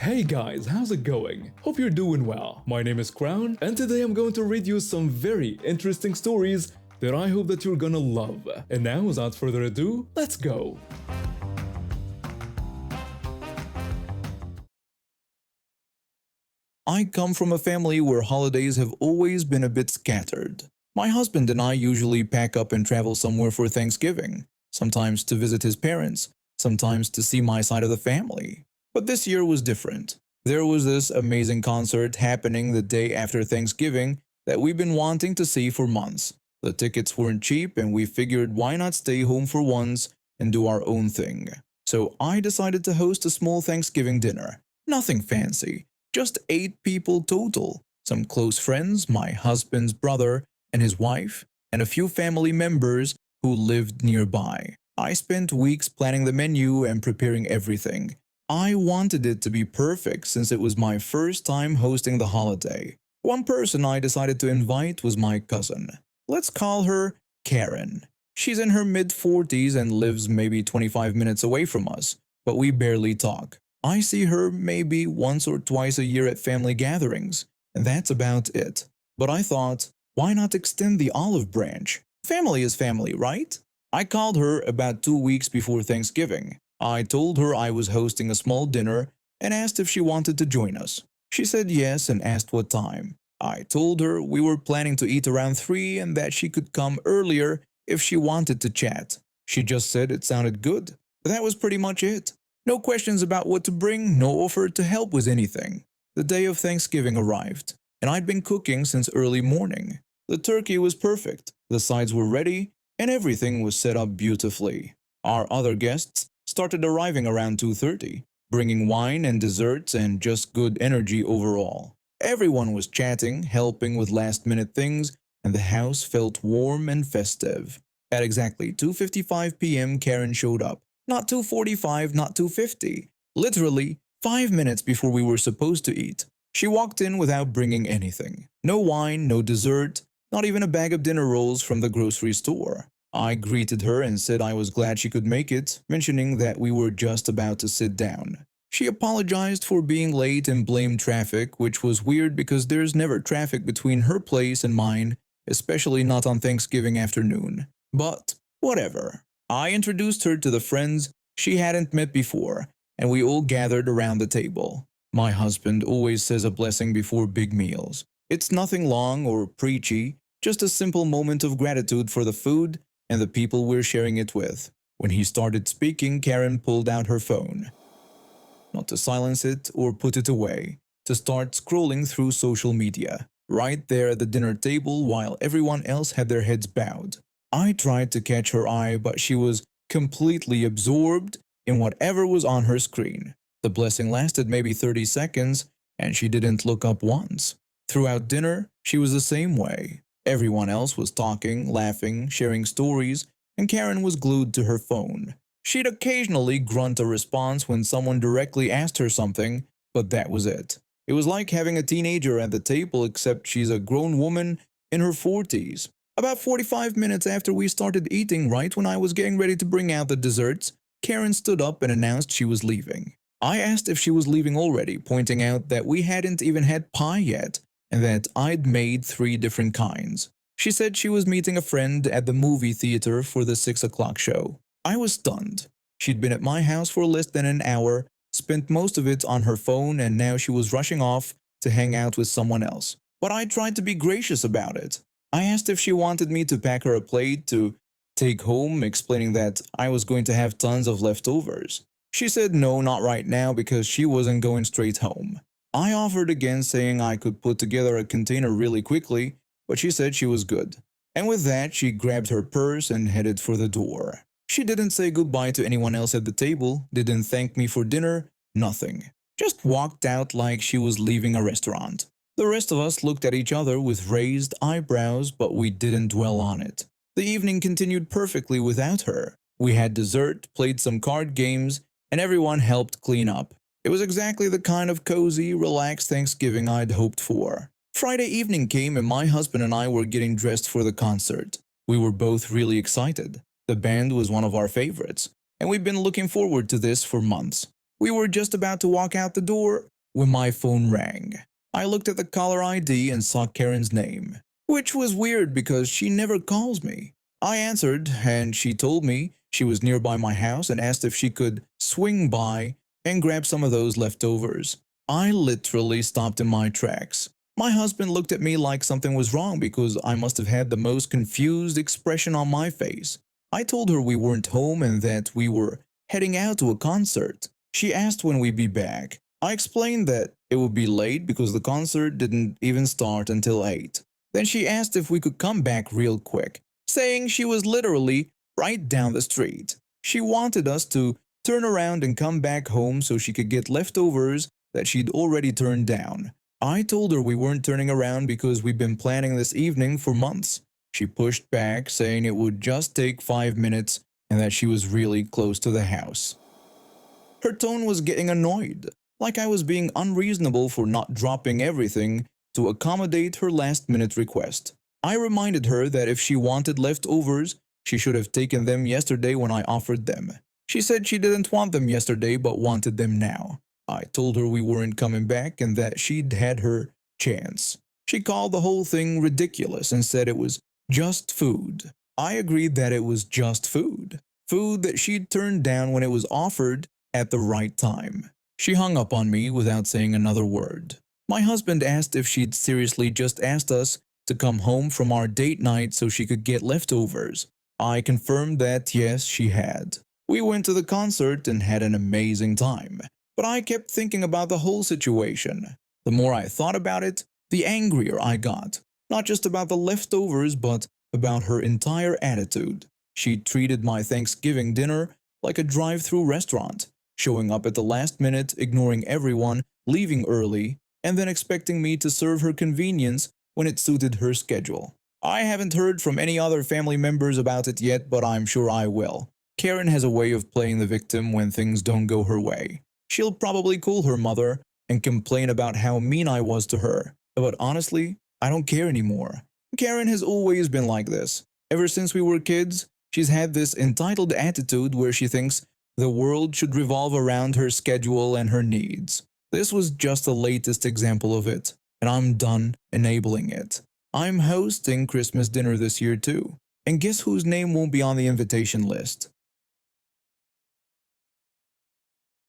Hey guys, how's it going? Hope you're doing well. My name is Crown, and today I'm going to read you some very interesting stories that I hope that you're gonna love. And now, without further ado, let's go! I come from a family where holidays have always been a bit scattered. My husband and I usually pack up and travel somewhere for Thanksgiving, sometimes to visit his parents, sometimes to see my side of the family. But this year was different. There was this amazing concert happening the day after Thanksgiving that we've been wanting to see for months. The tickets weren't cheap, and we figured why not stay home for once and do our own thing. So I decided to host a small Thanksgiving dinner. Nothing fancy, just 8 people total. Some close friends, my husband's brother and his wife, and a few family members who lived nearby. I spent weeks planning the menu and preparing everything. I wanted it to be perfect since it was my first time hosting the holiday. One person I decided to invite was my cousin. Let's call her Karen. She's in her mid-40s and lives maybe 25 minutes away from us, but we barely talk. I see her maybe once or twice a year at family gatherings, and that's about it. But I thought, why not extend the olive branch? Family is family, right? I called her about 2 weeks before Thanksgiving. I told her I was hosting a small dinner and asked if she wanted to join us. She said yes and asked what time. I told her we were planning to eat around 3 and that she could come earlier if she wanted to chat. She just said it sounded good. That was pretty much it. No questions about what to bring, no offer to help with anything. The day of Thanksgiving arrived, and I'd been cooking since early morning. The turkey was perfect, the sides were ready, and everything was set up beautifully. Our other guests started arriving around 2:30, bringing wine and desserts and just good energy overall. Everyone was chatting, helping with last-minute things, and the house felt warm and festive. At exactly 2:55 p.m., Karen showed up. Not 2:45, not 2:50. Literally 5 minutes before we were supposed to eat. She walked in without bringing anything. No wine, no dessert, not even a bag of dinner rolls from the grocery store. I greeted her and said I was glad she could make it, mentioning that we were just about to sit down. She apologized for being late and blamed traffic, which was weird because there's never traffic between her place and mine, especially not on Thanksgiving afternoon. But whatever. I introduced her to the friends she hadn't met before, and we all gathered around the table. My husband always says a blessing before big meals. It's nothing long or preachy, just a simple moment of gratitude for the food and the people we're sharing it with. When he started speaking, Karen pulled out her phone. Not to silence it or put it away, to start scrolling through social media, right there at the dinner table while everyone else had their heads bowed. I tried to catch her eye, but she was completely absorbed in whatever was on her screen. The blessing lasted maybe 30 seconds, and she didn't look up once. Throughout dinner, she was the same way. Everyone else was talking, laughing, sharing stories, and Karen was glued to her phone. She'd occasionally grunt a response when someone directly asked her something, but that was it. It was like having a teenager at the table, except she's a grown woman in her 40s. About 45 minutes after we started eating, right when I was getting ready to bring out the desserts, Karen stood up and announced she was leaving. I asked if she was leaving already, pointing out that we hadn't even had pie yet, and that I'd made 3 different kinds. She said she was meeting a friend at the movie theater for the 6 o'clock show. I was stunned. She'd been at my house for less than an hour, spent most of it on her phone, and now she was rushing off to hang out with someone else. But I tried to be gracious about it. I asked if she wanted me to pack her a plate to take home, explaining that I was going to have tons of leftovers. She said no, not right now, because she wasn't going straight home. I offered again, saying I could put together a container really quickly, but she said she was good. And with that, she grabbed her purse and headed for the door. She didn't say goodbye to anyone else at the table, didn't thank me for dinner, nothing. Just walked out like she was leaving a restaurant. The rest of us looked at each other with raised eyebrows, but we didn't dwell on it. The evening continued perfectly without her. We had dessert, played some card games, and everyone helped clean up. It was exactly the kind of cozy, relaxed Thanksgiving I'd hoped for. Friday evening came and my husband and I were getting dressed for the concert. We were both really excited. The band was one of our favorites, and we've been looking forward to this for months. We were just about to walk out the door when my phone rang. I looked at the caller ID and saw Karen's name, which was weird because she never calls me. I answered, and she told me she was nearby my house and asked if she could swing by and grab some of those leftovers. I literally stopped in my tracks. My husband looked at me like something was wrong because I must have had the most confused expression on my face. I told her we weren't home and that we were heading out to a concert. She asked when we'd be back. I explained that it would be late because the concert didn't even start until 8. Then she asked if we could come back real quick, saying she was literally right down the street. She wanted us to turn around and come back home so she could get leftovers that she'd already turned down. I told her we weren't turning around because we'd been planning this evening for months. She pushed back, saying it would just take 5 minutes and that she was really close to the house. Her tone was getting annoyed, like I was being unreasonable for not dropping everything to accommodate her last-minute request. I reminded her that if she wanted leftovers, she should have taken them yesterday when I offered them. She said she didn't want them yesterday but wanted them now. I told her we weren't coming back and that she'd had her chance. She called the whole thing ridiculous and said it was just food. I agreed that it was just food. Food that she'd turned down when it was offered at the right time. She hung up on me without saying another word. My husband asked if she'd seriously just asked us to come home from our date night so she could get leftovers. I confirmed that yes, she had. We went to the concert and had an amazing time. But I kept thinking about the whole situation. The more I thought about it, the angrier I got. Not just about the leftovers, but about her entire attitude. She treated my Thanksgiving dinner like a drive-through restaurant, showing up at the last minute, ignoring everyone, leaving early, and then expecting me to serve her convenience when it suited her schedule. I haven't heard from any other family members about it yet, but I'm sure I will. Karen has a way of playing the victim when things don't go her way. She'll probably call her mother and complain about how mean I was to her. But honestly, I don't care anymore. Karen has always been like this. Ever since we were kids, she's had this entitled attitude where she thinks the world should revolve around her schedule and her needs. This was just the latest example of it, and I'm done enabling it. I'm hosting Christmas dinner this year too. And guess whose name won't be on the invitation list?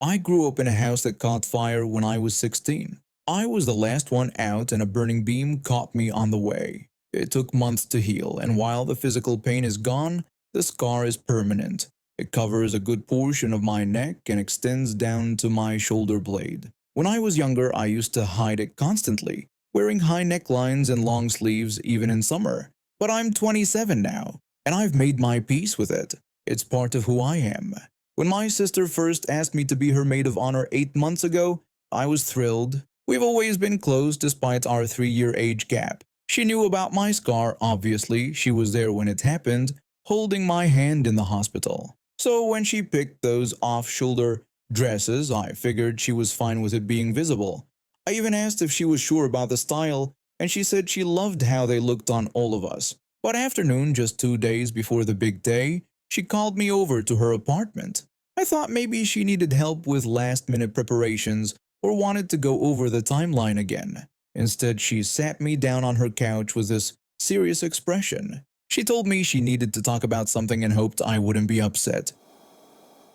I grew up in a house that caught fire when I was 16. I was the last one out and a burning beam caught me on the way. It took months to heal, and while the physical pain is gone, the scar is permanent. It covers a good portion of my neck and extends down to my shoulder blade. When I was younger, I used to hide it constantly, wearing high necklines and long sleeves even in summer. But I'm 27 now, and I've made my peace with it. It's part of who I am. When my sister first asked me to be her maid of honor 8 months ago, I was thrilled. We've always been close despite our 3-year age gap. She knew about my scar, obviously. She was there when it happened, holding my hand in the hospital. So when she picked those off-shoulder dresses, I figured she was fine with it being visible. I even asked if she was sure about the style, and she said she loved how they looked on all of us. But afternoon, just 2 days before the big day, she called me over to her apartment. I thought maybe she needed help with last-minute preparations or wanted to go over the timeline again. Instead, she sat me down on her couch with this serious expression. She told me she needed to talk about something and hoped I wouldn't be upset.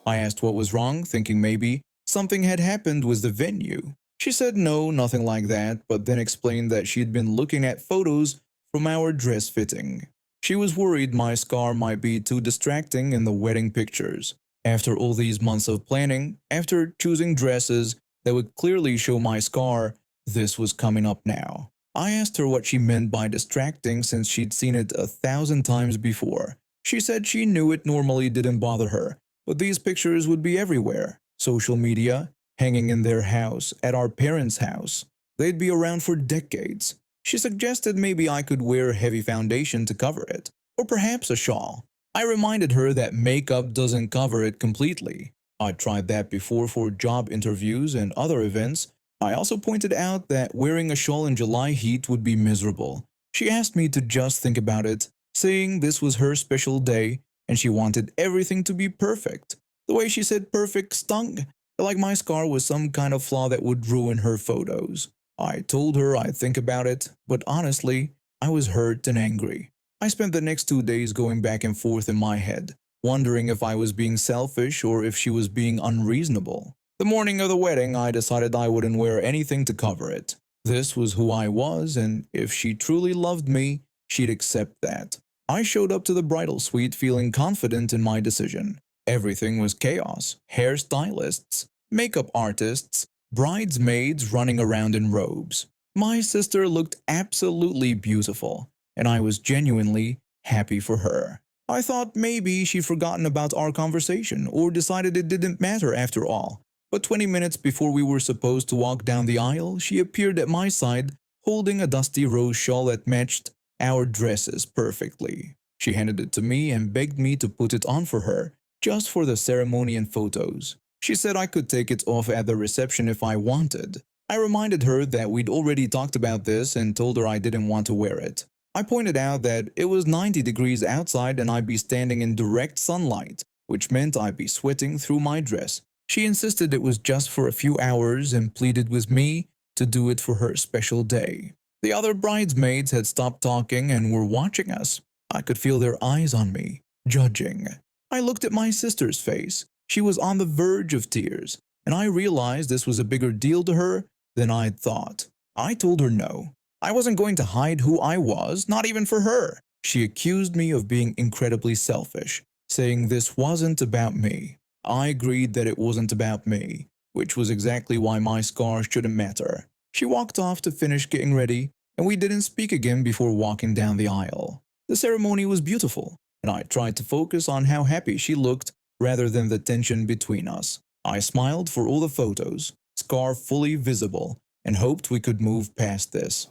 I asked what was wrong, thinking maybe something had happened with the venue. She said no, nothing like that, but then explained that she'd been looking at photos from our dress fitting. She was worried my scar might be too distracting in the wedding pictures. After all these months of planning, after choosing dresses that would clearly show my scar, this was coming up now. I asked her what she meant by distracting since she'd seen it 1,000 times before. She said she knew it normally didn't bother her, but these pictures would be everywhere. Social media, hanging in their house, at our parents' house. They'd be around for decades. She suggested maybe I could wear heavy foundation to cover it, or perhaps a shawl. I reminded her that makeup doesn't cover it completely. I'd tried that before for job interviews and other events. I also pointed out that wearing a shawl in July heat would be miserable. She asked me to just think about it, saying this was her special day and she wanted everything to be perfect. The way she said perfect stung. like my scar was some kind of flaw that would ruin her photos. I told her I'd think about it, but honestly, I was hurt and angry. I spent the next 2 days going back and forth in my head, wondering if I was being selfish or if she was being unreasonable. The morning of the wedding, I decided I wouldn't wear anything to cover it. This was who I was, and if she truly loved me, she'd accept that. I showed up to the bridal suite feeling confident in my decision. Everything was chaos: hairstylists, makeup artists, bridesmaids running around in robes. My sister looked absolutely beautiful, and I was genuinely happy for her. I thought maybe she'd forgotten about our conversation or decided it didn't matter after all. But 20 minutes before we were supposed to walk down the aisle, she appeared at my side holding a dusty rose shawl that matched our dresses perfectly. She handed it to me and begged me to put it on for her, just for the ceremony and photos. She said I could take it off at the reception if I wanted. I reminded her that we'd already talked about this and told her I didn't want to wear it. I pointed out that it was 90 degrees outside and I'd be standing in direct sunlight, which meant I'd be sweating through my dress. She insisted it was just for a few hours and pleaded with me to do it for her special day. The other bridesmaids had stopped talking and were watching us. I could feel their eyes on me, judging. I looked at my sister's face. She was on the verge of tears, and I realized this was a bigger deal to her than I'd thought. I told her no. I wasn't going to hide who I was, not even for her. She accused me of being incredibly selfish, saying this wasn't about me. I agreed that it wasn't about me, which was exactly why my scar shouldn't matter. She walked off to finish getting ready, and we didn't speak again before walking down the aisle. The ceremony was beautiful, and I tried to focus on how happy she looked rather than the tension between us. I smiled for all the photos, scar fully visible, and hoped we could move past this.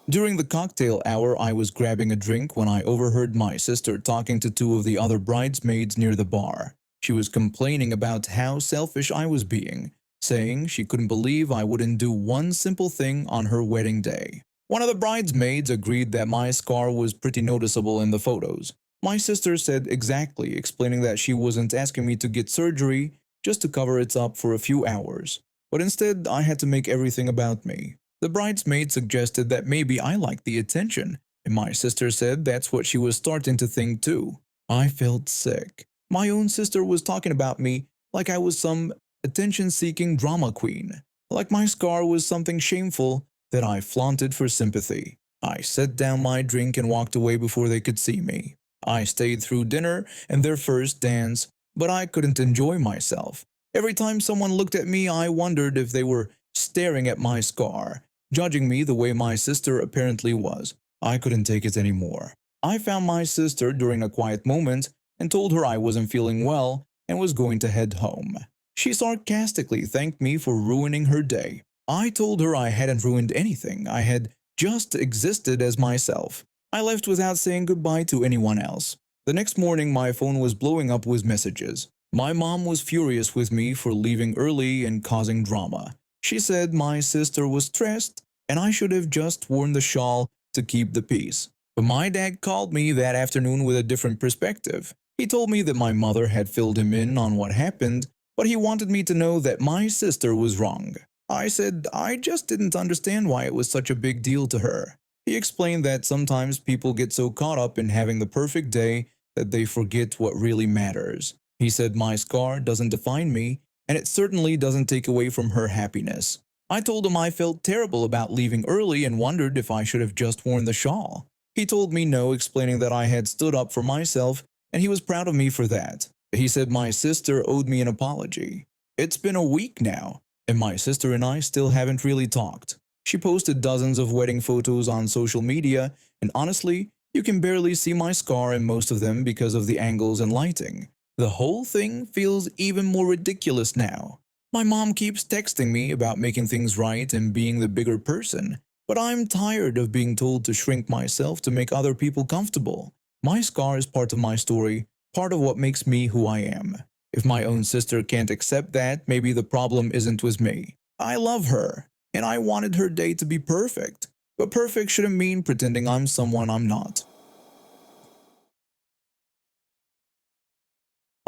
During the cocktail hour, I was grabbing a drink when I overheard my sister talking to two of the other bridesmaids near the bar. She was complaining about how selfish I was being, saying she couldn't believe I wouldn't do one simple thing on her wedding day. One of the bridesmaids agreed that my scar was pretty noticeable in the photos. My sister said exactly, explaining that she wasn't asking me to get surgery just to cover it up for a few hours, but instead I had to make everything about me. The bridesmaid suggested that maybe I liked the attention, and my sister said that's what she was starting to think too. I felt sick. My own sister was talking about me like I was some attention-seeking drama queen, like my scar was something shameful that I flaunted for sympathy. I set down my drink and walked away before they could see me. I stayed through dinner and their first dance, but I couldn't enjoy myself. Every time someone looked at me, I wondered if they were staring at my scar, judging me the way my sister apparently was. I couldn't take it anymore. I found my sister during a quiet moment and told her I wasn't feeling well and was going to head home. She sarcastically thanked me for ruining her day. I told her I hadn't ruined anything. I had just existed as myself. I left without saying goodbye to anyone else. The next morning, my phone was blowing up with messages. My mom was furious with me for leaving early and causing drama. She said my sister was stressed and I should have just worn the shawl to keep the peace. But my dad called me that afternoon with a different perspective. He told me that my mother had filled him in on what happened, but he wanted me to know that my sister was wrong. I said I just didn't understand why it was such a big deal to her. He explained that sometimes people get so caught up in having the perfect day that they forget what really matters. He said my scar doesn't define me, and it certainly doesn't take away from her happiness. I told him I felt terrible about leaving early and wondered if I should have just worn the shawl. He told me no, explaining that I had stood up for myself and he was proud of me for that. He said my sister owed me an apology. It's been a week now, and my sister and I still haven't really talked. She posted dozens of wedding photos on social media, and honestly, you can barely see my scar in most of them because of the angles and lighting. The whole thing feels even more ridiculous now. My mom keeps texting me about making things right and being the bigger person, but I'm tired of being told to shrink myself to make other people comfortable. My scar is part of my story, part of what makes me who I am. If my own sister can't accept that, maybe the problem isn't with me. I love her, and I wanted her day to be perfect, but perfect shouldn't mean pretending I'm someone I'm not.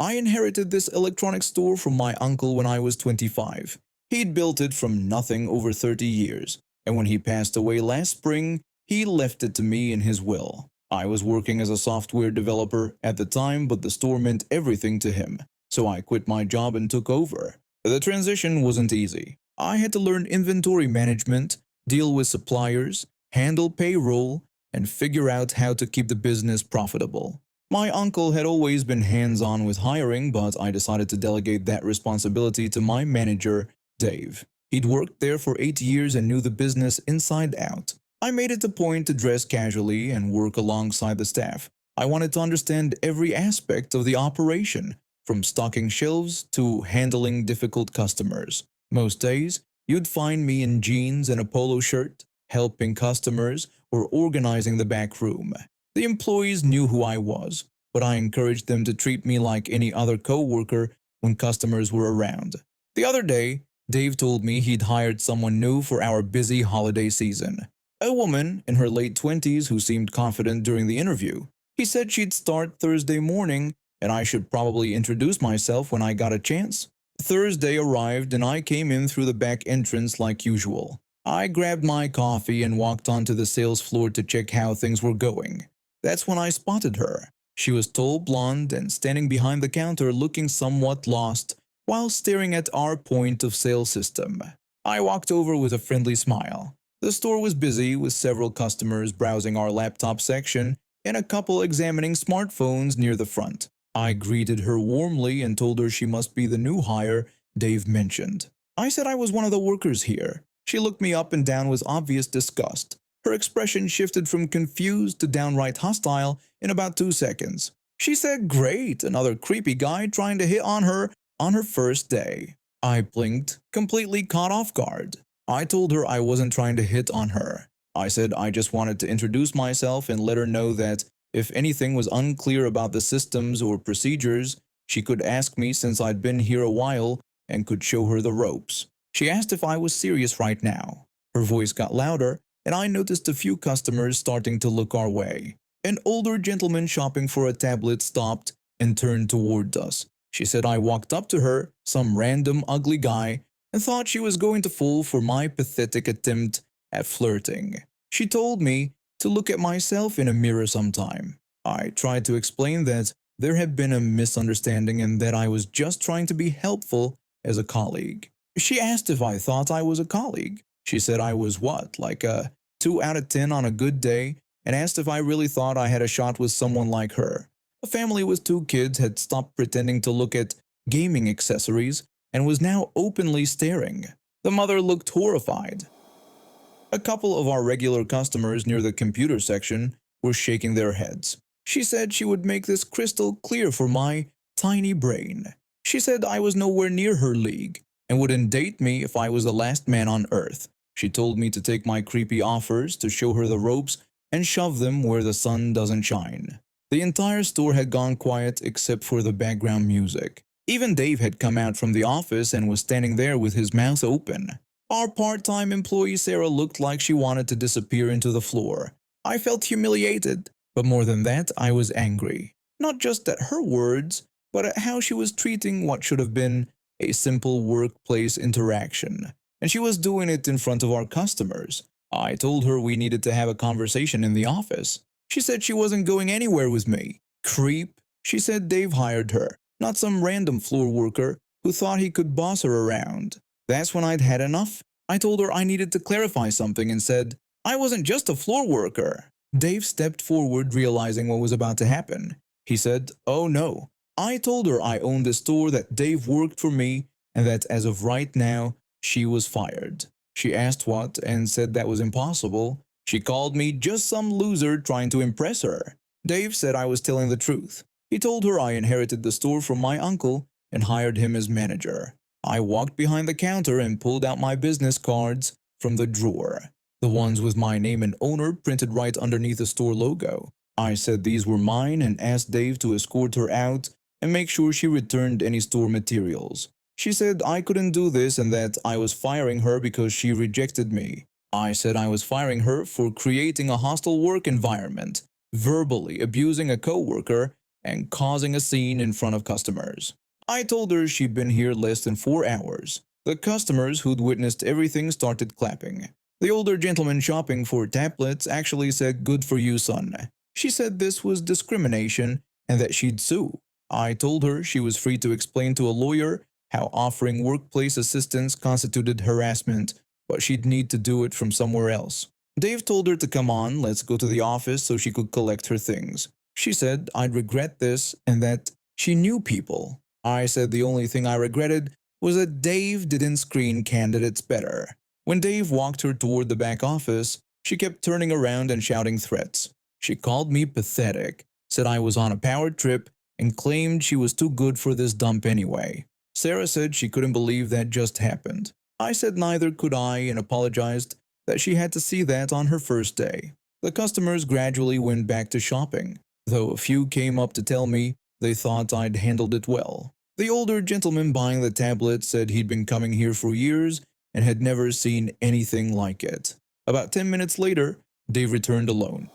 I inherited this electronics store from my uncle when I was 25. He'd built it from nothing over 30 years, and when he passed away last spring, he left it to me in his will. I was working as a software developer at the time, but the store meant everything to him, so I quit my job and took over. The transition wasn't easy. I had to learn inventory management, deal with suppliers, handle payroll, and figure out how to keep the business profitable. My uncle had always been hands-on with hiring, but I decided to delegate that responsibility to my manager, Dave. He'd worked there for 8 years and knew the business inside out. I made it a point to dress casually and work alongside the staff. I wanted to understand every aspect of the operation, from stocking shelves to handling difficult customers. Most days, you'd find me in jeans and a polo shirt, helping customers or organizing the back room. The employees knew who I was, but I encouraged them to treat me like any other coworker when customers were around. The other day, Dave told me he'd hired someone new for our busy holiday season. A woman in her late 20s who seemed confident during the interview. He said she'd start Thursday morning and I should probably introduce myself when I got a chance. Thursday arrived and I came in through the back entrance like usual. I grabbed my coffee and walked onto the sales floor to check how things were going. That's when I spotted her. She was tall, blonde, and standing behind the counter looking somewhat lost while staring at our point of sale system. I walked over with a friendly smile. The store was busy with several customers browsing our laptop section and a couple examining smartphones near the front. I greeted her warmly and told her she must be the new hire Dave mentioned. I said I was one of the workers here. She looked me up and down with obvious disgust. Her expression shifted from confused to downright hostile in about 2 seconds. She said, "Great, another creepy guy trying to hit on her first day." I blinked, completely caught off guard. I told her I wasn't trying to hit on her. I said I just wanted to introduce myself and let her know that if anything was unclear about the systems or procedures, she could ask me since I'd been here a while and could show her the ropes. She asked if I was serious right now. Her voice got louder, and I noticed a few customers starting to look our way. An older gentleman shopping for a tablet stopped and turned toward us. She said I walked up to her, some random ugly guy, and thought she was going to fall for my pathetic attempt at flirting. She told me to look at myself in a mirror sometime. I tried to explain that there had been a misunderstanding and that I was just trying to be helpful as a colleague. She asked if I thought I was a colleague. She said I was what, like a 2 out of 10 on a good day, and asked if I really thought I had a shot with someone like her. A family with 2 kids had stopped pretending to look at gaming accessories and was now openly staring. The mother looked horrified. A couple of our regular customers near the computer section were shaking their heads. She said she would make this crystal clear for my tiny brain. She said I was nowhere near her league and wouldn't date me if I was the last man on earth. She told me to take my creepy offers to show her the ropes and shove them where the sun doesn't shine. The entire store had gone quiet except for the background music. Even Dave had come out from the office and was standing there with his mouth open. Our part-time employee Sarah looked like she wanted to disappear into the floor. I felt humiliated, but more than that, I was angry. Not just at her words, but at how she was treating what should have been a simple workplace interaction. And she was doing it in front of our customers. I told her we needed to have a conversation in the office. She said she wasn't going anywhere with me. Creep. She said Dave hired her, not some random floor worker who thought he could boss her around. That's when I'd had enough. I told her I needed to clarify something and said, I wasn't just a floor worker. Dave stepped forward, realizing what was about to happen. He said, "Oh no." I told her I owned a store, that Dave worked for me, and that as of right now, she was fired. She asked what and said that was impossible. She called me just some loser trying to impress her. Dave said I was telling the truth. He told her I inherited the store from my uncle and hired him as manager. I walked behind the counter and pulled out my business cards from the drawer, the ones with my name and owner printed right underneath the store logo. I said these were mine and asked Dave to escort her out and make sure she returned any store materials. She said I couldn't do this and that I was firing her because she rejected me. I said I was firing her for creating a hostile work environment, verbally abusing a coworker, and causing a scene in front of customers. I told her she'd been here less than 4 hours. The customers who'd witnessed everything started clapping. The older gentleman shopping for tablets actually said, "Good for you, son." She said this was discrimination and that she'd sue. I told her she was free to explain to a lawyer how offering workplace assistance constituted harassment, but she'd need to do it from somewhere else. Dave told her to come on, let's go to the office so she could collect her things. She said I'd regret this and that she knew people. I said the only thing I regretted was that Dave didn't screen candidates better. When Dave walked her toward the back office, she kept turning around and shouting threats. She called me pathetic, said I was on a power trip, and claimed she was too good for this dump anyway. Sarah said she couldn't believe that just happened. I said neither could I and apologized that she had to see that on her first day. The customers gradually went back to shopping, though a few came up to tell me they thought I'd handled it well. The older gentleman buying the tablet said he'd been coming here for years and had never seen anything like it. About 10 minutes later, Dave returned alone.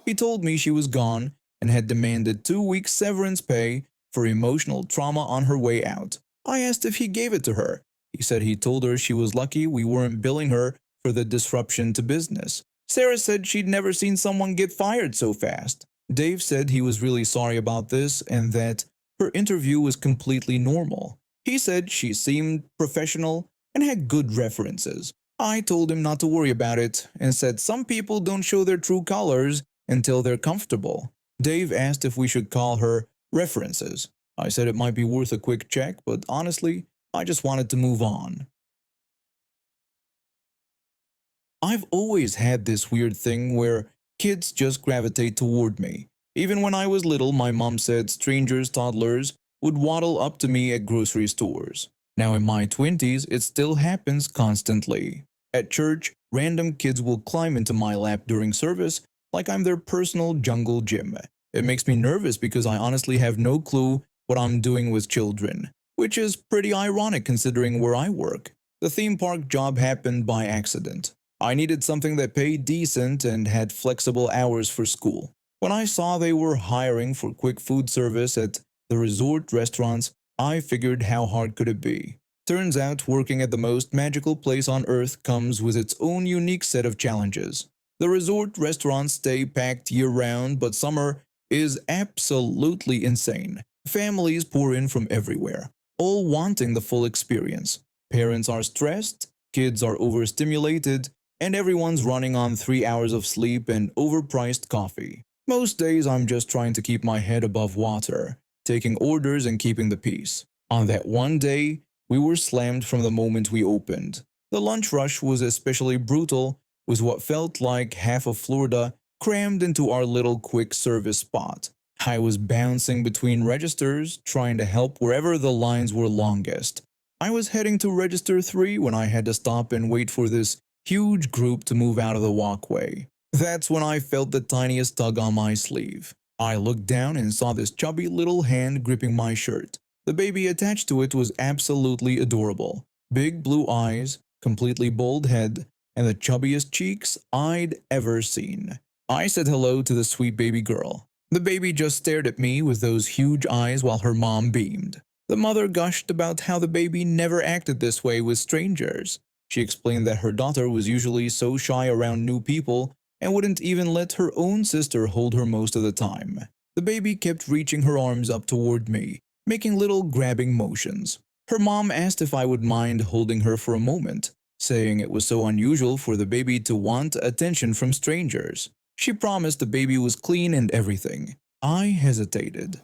He told me she was gone and had demanded 2 weeks severance pay for emotional trauma on her way out. I asked if he gave it to her. He said he told her she was lucky we weren't billing her for the disruption to business. Sarah said she'd never seen someone get fired so fast. Dave said he was really sorry about this and that her interview was completely normal. He said she seemed professional and had good references. I told him not to worry about it and said some people don't show their true colors until they're comfortable. Dave asked if we should call her references. I said it might be worth a quick check, but honestly, I just wanted to move on. I've always had this weird thing where kids just gravitate toward me. Even when I was little, my mom said strangers, toddlers, would waddle up to me at grocery stores. Now in my 20s, it still happens constantly. At church, random kids will climb into my lap during service like I'm their personal jungle gym. It makes me nervous because I honestly have no clue what I'm doing with children, which is pretty ironic considering where I work. The theme park job happened by accident. I needed something that paid decent and had flexible hours for school. When I saw they were hiring for quick food service at the resort restaurants, I figured how hard could it be. Turns out working at the most magical place on earth comes with its own unique set of challenges. The resort restaurants stay packed year-round, but summer is absolutely insane. Families pour in from everywhere, all wanting the full experience. Parents are stressed, kids are overstimulated, and everyone's running on 3 hours of sleep and overpriced coffee. Most days I'm just trying to keep my head above water, taking orders and keeping the peace. On that one day, we were slammed from the moment we opened. The lunch rush was especially brutal, with what felt like half of Florida crammed into our little quick service spot. I was bouncing between registers, trying to help wherever the lines were longest. I was heading to register 3 when I had to stop and wait for this huge group to move out of the walkway. That's when I felt the tiniest tug on my sleeve. I looked down and saw this chubby little hand gripping my shirt. The baby attached to it was absolutely adorable. Big blue eyes, completely bald head, and the chubbiest cheeks I'd ever seen. I said hello to the sweet baby girl. The baby just stared at me with those huge eyes while her mom beamed. The mother gushed about how the baby never acted this way with strangers. She explained that her daughter was usually so shy around new people and wouldn't even let her own sister hold her most of the time. The baby kept reaching her arms up toward me, making little grabbing motions. Her mom asked if I would mind holding her for a moment, saying it was so unusual for the baby to want attention from strangers. She promised the baby was clean and everything. I hesitated.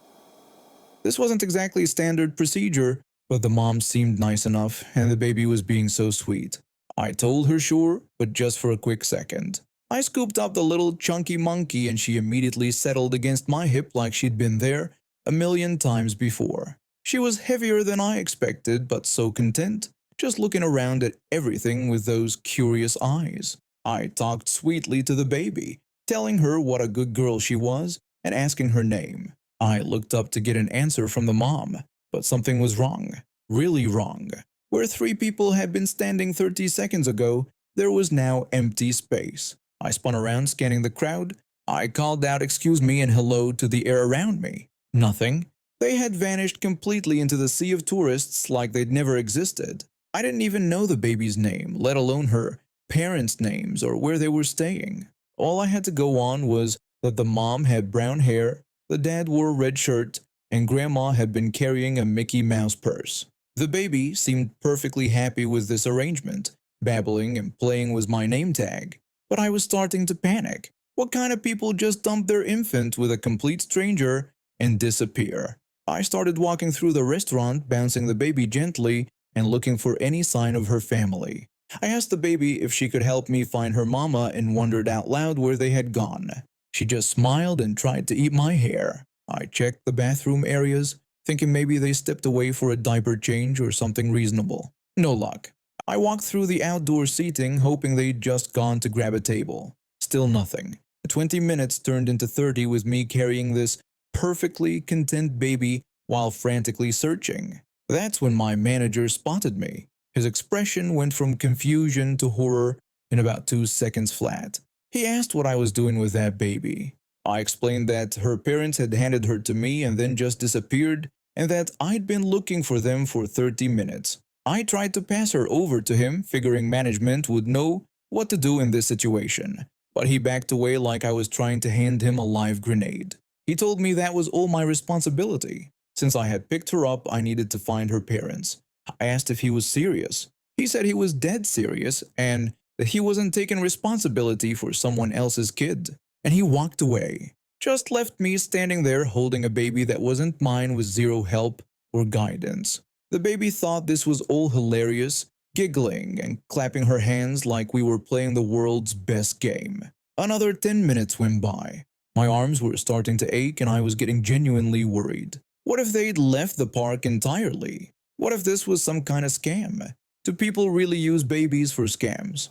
This wasn't exactly standard procedure, but the mom seemed nice enough and the baby was being so sweet. I told her sure, but just for a quick second. I scooped up the little chunky monkey and she immediately settled against my hip like she'd been there a million times before. She was heavier than I expected, but so content, just looking around at everything with those curious eyes. I talked sweetly to the baby, telling her what a good girl she was and asking her name. I looked up to get an answer from the mom, but something was wrong. Really wrong. Where 3 people had been standing 30 seconds ago, there was now empty space. I spun around, scanning the crowd. I called out excuse me and hello to the air around me. Nothing. They had vanished completely into the sea of tourists like they'd never existed. I didn't even know the baby's name, let alone her parents' names or where they were staying. All I had to go on was that the mom had brown hair, the dad wore a red shirt, and grandma had been carrying a Mickey Mouse purse. The baby seemed perfectly happy with this arrangement, babbling and playing with my name tag. But I was starting to panic. What kind of people just dump their infant with a complete stranger and disappear? I started walking through the restaurant, bouncing the baby gently and looking for any sign of her family. I asked the baby if she could help me find her mama and wondered out loud where they had gone. She just smiled and tried to eat my hair. I checked the bathroom areas, thinking maybe they stepped away for a diaper change or something reasonable. No luck. I walked through the outdoor seating, hoping they'd just gone to grab a table. Still nothing. 20 minutes turned into 30 with me carrying this perfectly content baby while frantically searching. That's when my manager spotted me. His expression went from confusion to horror in about 2 seconds flat. He asked what I was doing with that baby. I explained that her parents had handed her to me and then just disappeared, and that I'd been looking for them for 30 minutes. I tried to pass her over to him, figuring management would know what to do in this situation, but he backed away like I was trying to hand him a live grenade. He told me that was all my responsibility. Since I had picked her up, I needed to find her parents. I asked if he was serious. He said he was dead serious and that he wasn't taking responsibility for someone else's kid. And he walked away. Just left me standing there holding a baby that wasn't mine with zero help or guidance. The baby thought this was all hilarious, giggling and clapping her hands like we were playing the world's best game. Another 10 minutes went by. My arms were starting to ache and I was getting genuinely worried. What if they'd left the park entirely? What if this was some kind of scam? Do people really use babies for scams?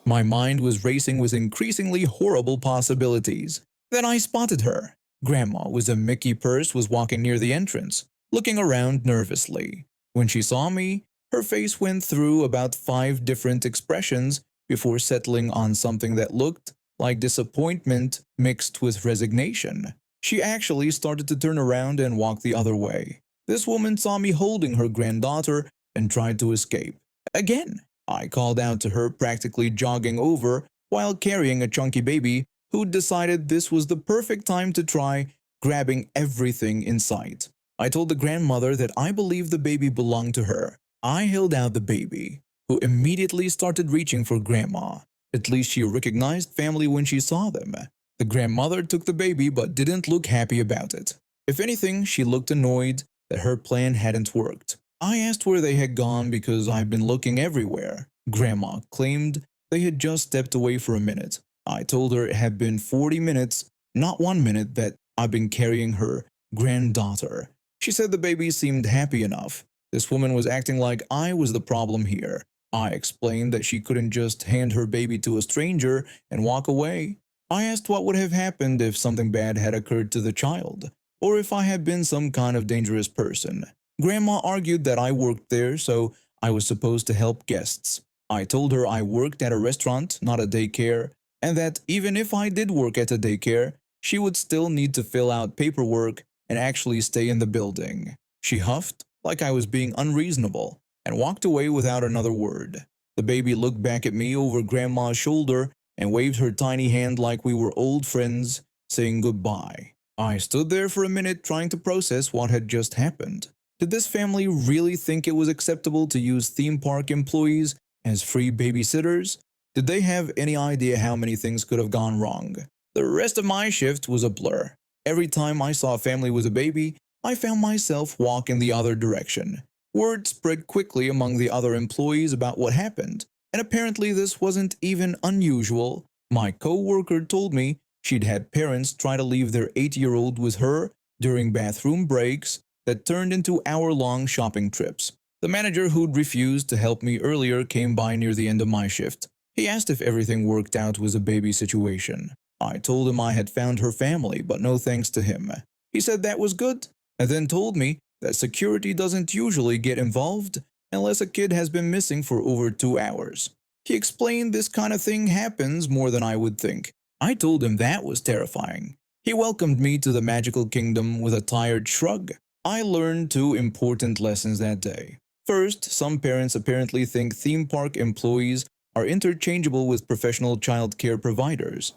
My mind was racing with increasingly horrible possibilities. Then I spotted her. Grandma with a Mickey purse was walking near the entrance, looking around nervously. When she saw me, her face went through about 5 different expressions before settling on something that looked like disappointment mixed with resignation. She actually started to turn around and walk the other way. This woman saw me holding her granddaughter and tried to escape. Again, I called out to her, practically jogging over while carrying a chunky baby who'd decided this was the perfect time to try grabbing everything in sight. I told the grandmother that I believed the baby belonged to her. I held out the baby, who immediately started reaching for Grandma. At least she recognized family when she saw them. The grandmother took the baby but didn't look happy about it. If anything, she looked annoyed that her plan hadn't worked. I asked where they had gone because I've been looking everywhere. Grandma claimed they had just stepped away for a minute. I told her it had been 40 minutes, not 1 minute, that I've been carrying her granddaughter. She said the baby seemed happy enough. This woman was acting like I was the problem here. I explained that she couldn't just hand her baby to a stranger and walk away. I asked what would have happened if something bad had occurred to the child, or if I had been some kind of dangerous person. Grandma argued that I worked there, so I was supposed to help guests. I told her I worked at a restaurant, not a daycare, and that even if I did work at a daycare, she would still need to fill out paperwork and actually stay in the building. She huffed like I was being unreasonable and walked away without another word. The baby looked back at me over Grandma's shoulder and waved her tiny hand like we were old friends, saying goodbye. I stood there for a minute trying to process what had just happened. Did this family really think it was acceptable to use theme park employees as free babysitters? Did they have any idea how many things could have gone wrong? The rest of my shift was a blur. Every time I saw a family with a baby, I found myself walking the other direction. Word spread quickly among the other employees about what happened, and apparently this wasn't even unusual. My coworker told me she'd had parents try to leave their 8-year-old with her during bathroom breaks that turned into hour-long shopping trips. The manager who'd refused to help me earlier came by near the end of my shift. He asked if everything worked out with the baby situation. I told him I had found her family, but no thanks to him. He said that was good, and then told me that security doesn't usually get involved unless a kid has been missing for over 2 hours. He explained this kind of thing happens more than I would think. I told him that was terrifying. He welcomed me to the magical kingdom with a tired shrug. I learned two important lessons that day. First, some parents apparently think theme park employees are interchangeable with professional child care providers.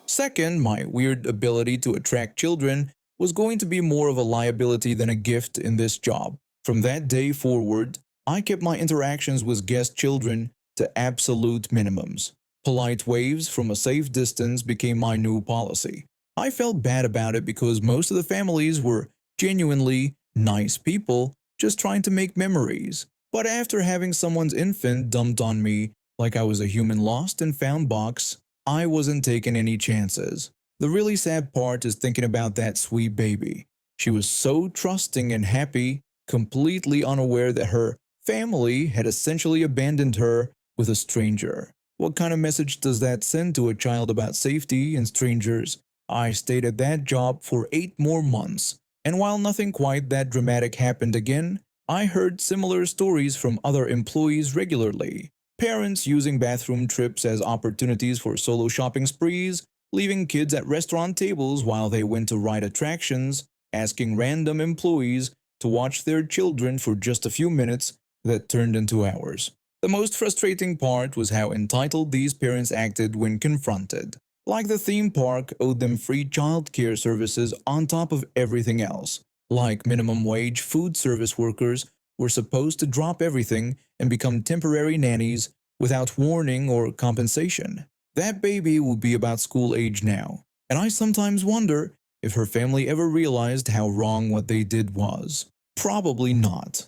Second, my weird ability to attract children was going to be more of a liability than a gift in this job. From that day forward, I kept my interactions with guest children to absolute minimums. Polite waves from a safe distance became my new policy. I felt bad about it because most of the families were genuinely nice people just trying to make memories. But after having someone's infant dumped on me like I was a human lost and found box, I wasn't taking any chances. The really sad part is thinking about that sweet baby. She was so trusting and happy, completely unaware that her family had essentially abandoned her with a stranger. What kind of message does that send to a child about safety and strangers? I stayed at that job for 8 more months, and while nothing quite that dramatic happened again, I heard similar stories from other employees regularly. Parents using bathroom trips as opportunities for solo shopping sprees, leaving kids at restaurant tables while they went to ride attractions, asking random employees to watch their children for just a few minutes that turned into hours. The most frustrating part was how entitled these parents acted when confronted. Like the theme park owed them free child care services on top of everything else. Like minimum wage food service workers were supposed to drop everything and become temporary nannies without warning or compensation. That baby would be about school age now, and I sometimes wonder if her family ever realized how wrong what they did was. Probably not.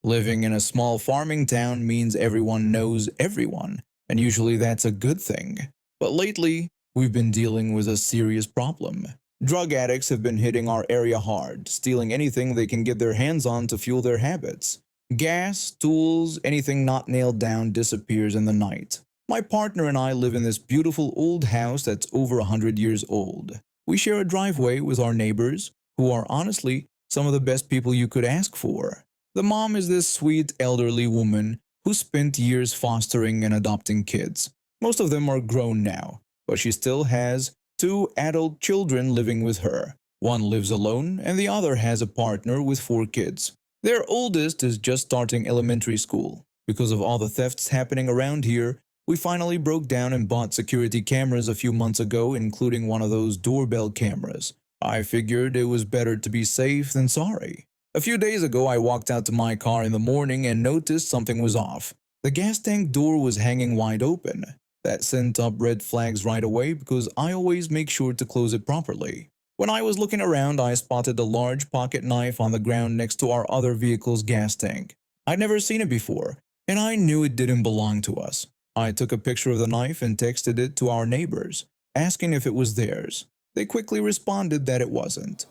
Living in a small farming town means everyone knows everyone, and usually that's a good thing. But lately, we've been dealing with a serious problem. Drug addicts have been hitting our area hard, stealing anything they can get their hands on to fuel their habits. Gas, tools, anything not nailed down disappears in the night. My partner and I live in this beautiful old house that's over 100 years old. We share a driveway with our neighbors, who are honestly some of the best people you could ask for. The mom is this sweet elderly woman who spent years fostering and adopting kids. Most of them are grown now, but she still has 2 adult children living with her. One lives alone and the other has a partner with 4 kids. Their oldest is just starting elementary school. Because of all the thefts happening around here, we finally broke down and bought security cameras a few months ago, including one of those doorbell cameras. I figured it was better to be safe than sorry. A few days ago, I walked out to my car in the morning and noticed something was off. The gas tank door was hanging wide open. That sent up red flags right away because I always make sure to close it properly. When I was looking around, I spotted a large pocket knife on the ground next to our other vehicle's gas tank. I'd never seen it before, and I knew it didn't belong to us. I took a picture of the knife and texted it to our neighbors, asking if it was theirs. They quickly responded that it wasn't.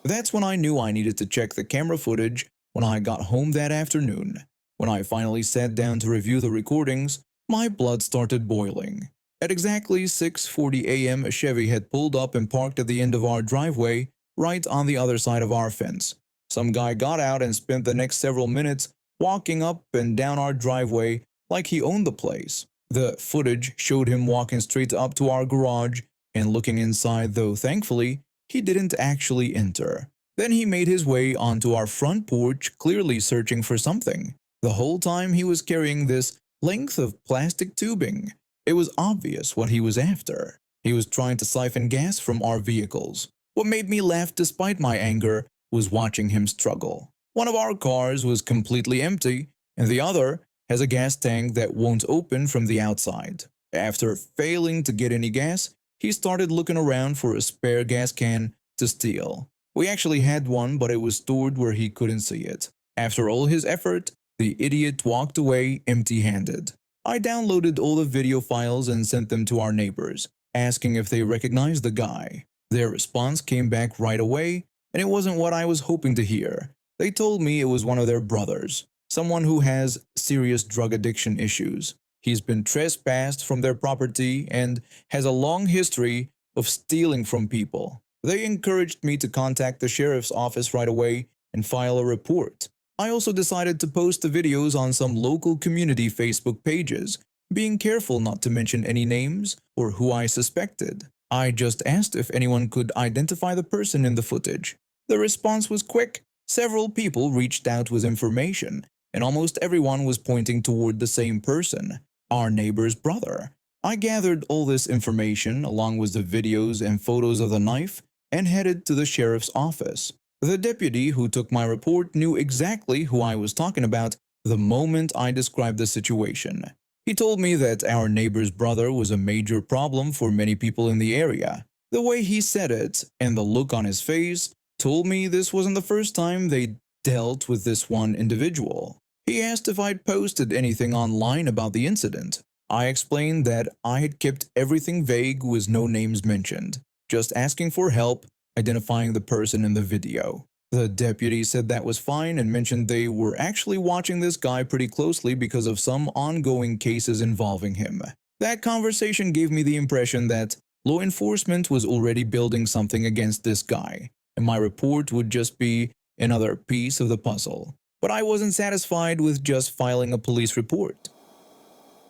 That's when I knew I needed to check the camera footage when I got home that afternoon. When I finally sat down to review the recordings, my blood started boiling. At exactly 6:40 a.m., a Chevy had pulled up and parked at the end of our driveway, right on the other side of our fence. Some guy got out and spent the next several minutes walking up and down our driveway like he owned the place. The footage showed him walking straight up to our garage and looking inside, though thankfully, he didn't actually enter. Then he made his way onto our front porch, clearly searching for something. The whole time he was carrying this length of plastic tubing. It was obvious what he was after. He was trying to siphon gas from our vehicles. What made me laugh despite my anger was watching him struggle. One of our cars was completely empty, and the other has a gas tank that won't open from the outside. After failing to get any gas, he started looking around for a spare gas can to steal. We actually had one, but it was stored where he couldn't see it. After all his effort, the idiot walked away empty-handed. I downloaded all the video files and sent them to our neighbors, asking if they recognized the guy. Their response came back right away, and it wasn't what I was hoping to hear. They told me it was one of their brothers, someone who has serious drug addiction issues. He's been trespassed from their property and has a long history of stealing from people. They encouraged me to contact the sheriff's office right away and file a report. I also decided to post the videos on some local community Facebook pages being careful not to mention any names or who I suspected. I just asked if anyone could identify the person in the footage. The response was quick. Several people reached out with information, and almost everyone was pointing toward the same person, our neighbor's brother. I gathered all this information along with the videos and photos of the knife and headed to the sheriff's office. The deputy who took my report knew exactly who I was talking about the moment I described the situation. He told me that our neighbor's brother was a major problem for many people in the area. The way he said it and the look on his face told me this wasn't the first time they dealt with this one individual. He asked if I'd posted anything online about the incident. I explained that I had kept everything vague with no names mentioned, just asking for help identifying the person in the video. The deputy said that was fine and mentioned they were actually watching this guy pretty closely because of some ongoing cases involving him. That conversation gave me the impression that law enforcement was already building something against this guy, and my report would just be another piece of the puzzle. But I wasn't satisfied with just filing a police report.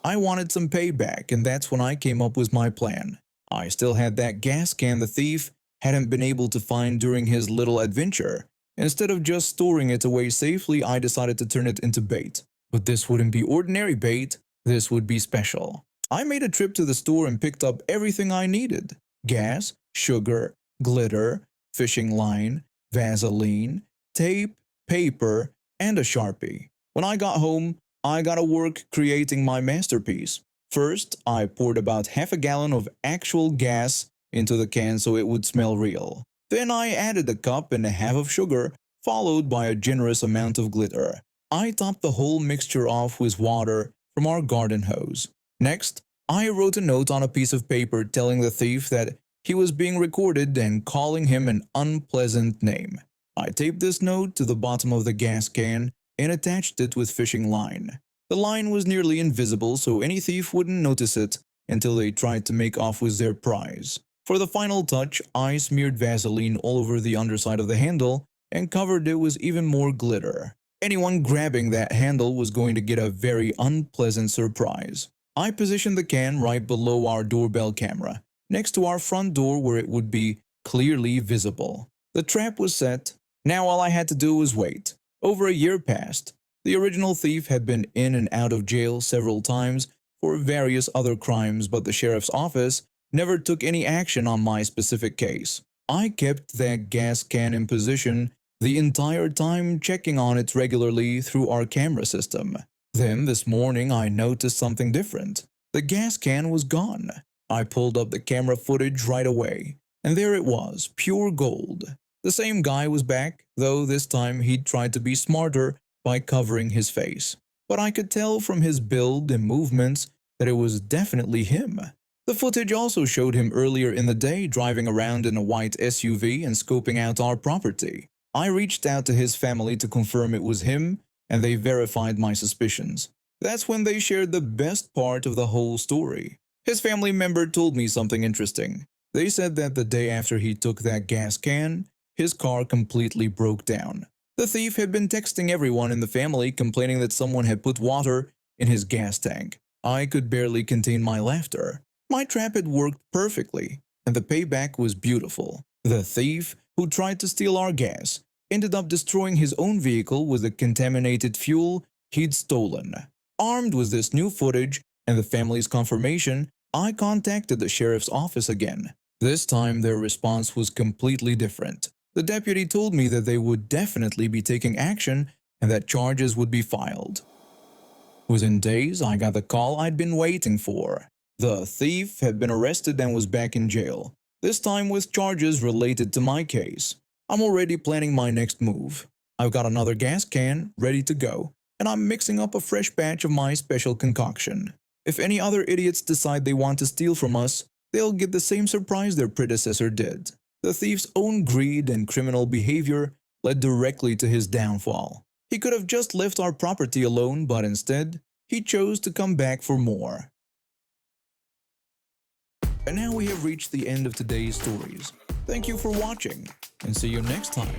I wanted some payback, and that's when I came up with my plan. I still had that gas can the thief hadn't been able to find during his little adventure. Instead of just storing it away safely, I decided to turn it into bait. But this wouldn't be ordinary bait, this would be special. I made a trip to the store and picked up everything I needed: gas, sugar, glitter, fishing line, Vaseline, tape, paper, and a Sharpie. When I got home, I got to work creating my masterpiece. First, I poured about half a gallon of actual gas into the can so it would smell real. Then I added a cup and a half of sugar, followed by a generous amount of glitter. I topped the whole mixture off with water from our garden hose. Next, I wrote a note on a piece of paper telling the thief that he was being recorded and calling him an unpleasant name. I taped this note to the bottom of the gas can and attached it with fishing line. The line was nearly invisible, so any thief wouldn't notice it until they tried to make off with their prize. For the final touch, I smeared Vaseline all over the underside of the handle and covered it with even more glitter. Anyone grabbing that handle was going to get a very unpleasant surprise. I positioned the can right below our doorbell camera, next to our front door where it would be clearly visible. The trap was set. Now all I had to do was wait. Over a year passed. The original thief had been in and out of jail several times for various other crimes, but the sheriff's office never took any action on my specific case. I kept that gas can in position the entire time, checking on it regularly through our camera system. Then this morning I noticed something different. The gas can was gone. I pulled up the camera footage right away, and there it was, pure gold. The same guy was back, though this time he'd tried to be smarter by covering his face. But I could tell from his build and movements that it was definitely him. The footage also showed him earlier in the day driving around in a white SUV and scoping out our property. I reached out to his family to confirm it was him, and they verified my suspicions. That's when they shared the best part of the whole story. His family member told me something interesting. They said that the day after he took that gas can, his car completely broke down. The thief had been texting everyone in the family complaining that someone had put water in his gas tank. I could barely contain my laughter. My trap had worked perfectly, and the payback was beautiful. The thief, who tried to steal our gas, ended up destroying his own vehicle with the contaminated fuel he'd stolen. Armed with this new footage and the family's confirmation, I contacted the sheriff's office again. This time their response was completely different. The deputy told me that they would definitely be taking action and that charges would be filed. Within days, I got the call I'd been waiting for. The thief had been arrested and was back in jail, this time with charges related to my case. I'm already planning my next move. I've got another gas can ready to go, and I'm mixing up a fresh batch of my special concoction. If any other idiots decide they want to steal from us, they'll get the same surprise their predecessor did. The thief's own greed and criminal behavior led directly to his downfall. He could have just left our property alone, but instead, he chose to come back for more. And now we have reached the end of today's stories. Thank you for watching, and see you next time.